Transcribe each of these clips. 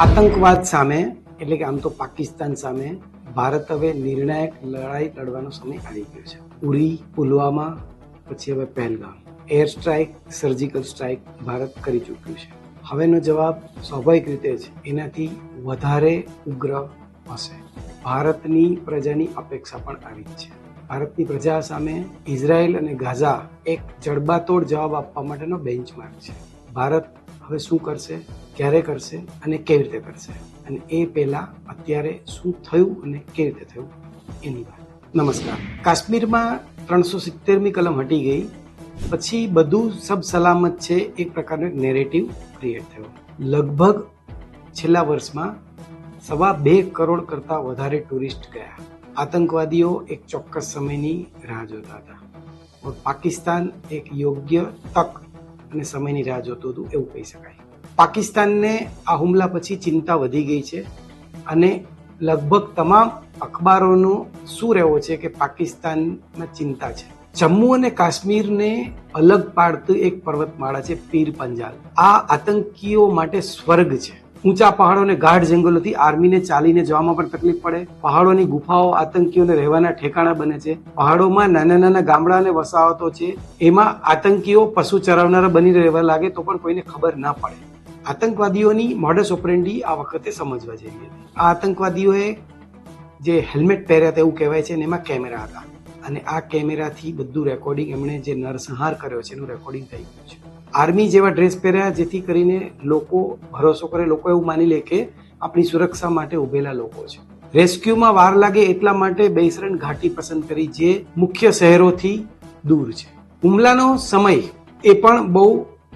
આતંકવાદ સામે એટલે કે આમ તો પાકિસ્તાન સામે ભારત હવે નિર્ણાયક લડાઈ લડવાનો સમય આવી ગયો છે. ઉરી, પુલવામા, પછી હવે Pahalgam air strike, surgical strike Bharat કરી ચૂક્યું છે. હવેનો જવાબ સ્વાભાવિક રીતે જ એનાથી વધારે ઉગ્ર હશે. ભારતની પ્રજાની અપેક્ષા પણ આવી જ છે. ભારતની પ્રજા સામે ઇઝરાયલ અને ગાઝા એક જડબાતોડ જવાબ આપવા માટેનો બેન્ચમાર્ક છે. ભારત હવે શું કરશે, ક્યારે કરશે અને કેવી રીતે કરશે, અને એ પહેલા અત્યારે શું થયું અને કેવી રીતે થયું એની વાત. નમસ્કાર. કાશ્મીરમાં 370મી કલમ હટી ગઈ પછી બધું સબ સલામત છે એક પ્રકારનો નેરેટિવ ક્રિએટ થયો. લગભગ છેલ્લા વર્ષમાં 2.25 કરોડ કરતાં વધારે ટુરિસ્ટ ગયા. આતંકવાદીઓ એક ચોક્કસ સમયની રાહ જોતા હતા. પાકિસ્તાન એક યોગ્ય તક અને સમયની રાહ જોતું હતું એવું કહી શકાય. પાકિસ્તાનને આ હુમલા પછી ચિંતા વધી ગઈ છે અને લગભગ તમામ અખબારોનો શું રહેવો છે કે પાકિસ્તાનમાં ચિંતા છે. જમ્મુ અને કાશ્મીરને અલગ પાડતું એક પર્વતમાળા છે પીર પંજાલ. આ આતંકીઓ માટે સ્વર્ગ છે. ઊંચા પહાડો અને ગાઢ જંગલોથી આર્મીને ચાલીને જવામાં પણ તકલીફ પડે. પહાડોની ગુફાઓ આતંકીઓને રહેવાના ઠેકાણા બને છે. પહાડોમાં નાના નાના ગામડા અને વસાહતો છે. એમાં આતંકીઓ પશુ ચરાવનારા બની રહેવા લાગે તો પણ કોઈને ખબર ના પડે. આતંકવાદીઓની મોડસ ઓપરેન્ડી આ વખતે સમજવા જેવી હતી. આ આતંકવાદીઓએ જે હેલ્મેટ પહેર્યા હતા એવું કહેવાય છે, અને એમાં કેમેરા હતા, અને આ કેમેરાથી બધું રેકોર્ડિંગ, એમણે જે નરસંહાર કર્યો છે એનું રેકોર્ડિંગ થઈ ગયું છે. આર્મી જેવા ડ્રેસ પહેર્યા જેથી કરીને લોકો ભરોસો કરે, લોકો એવું માની લે કે આપણી સુરક્ષા માટે ઉભેલા લોકો છે. રેસ્ક્યુમાં વાર લાગે એટલા માટે બેસરણ ઘાટી પસંદ કરી જે મુખ્ય શહેરોથી દૂર છે. હુમલાનો સમય એ પણ બહુ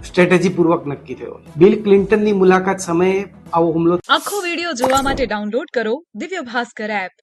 સ્ટ્રેટેજી પૂર્વક નક્કી થયો. બિલ ક્લિન્ટનની મુલાકાત સમયે આવો હુમલો. આખો વિડિયો જોવા માટે ડાઉનલોડ કરો દિવ્ય ભાસ્કર એપ.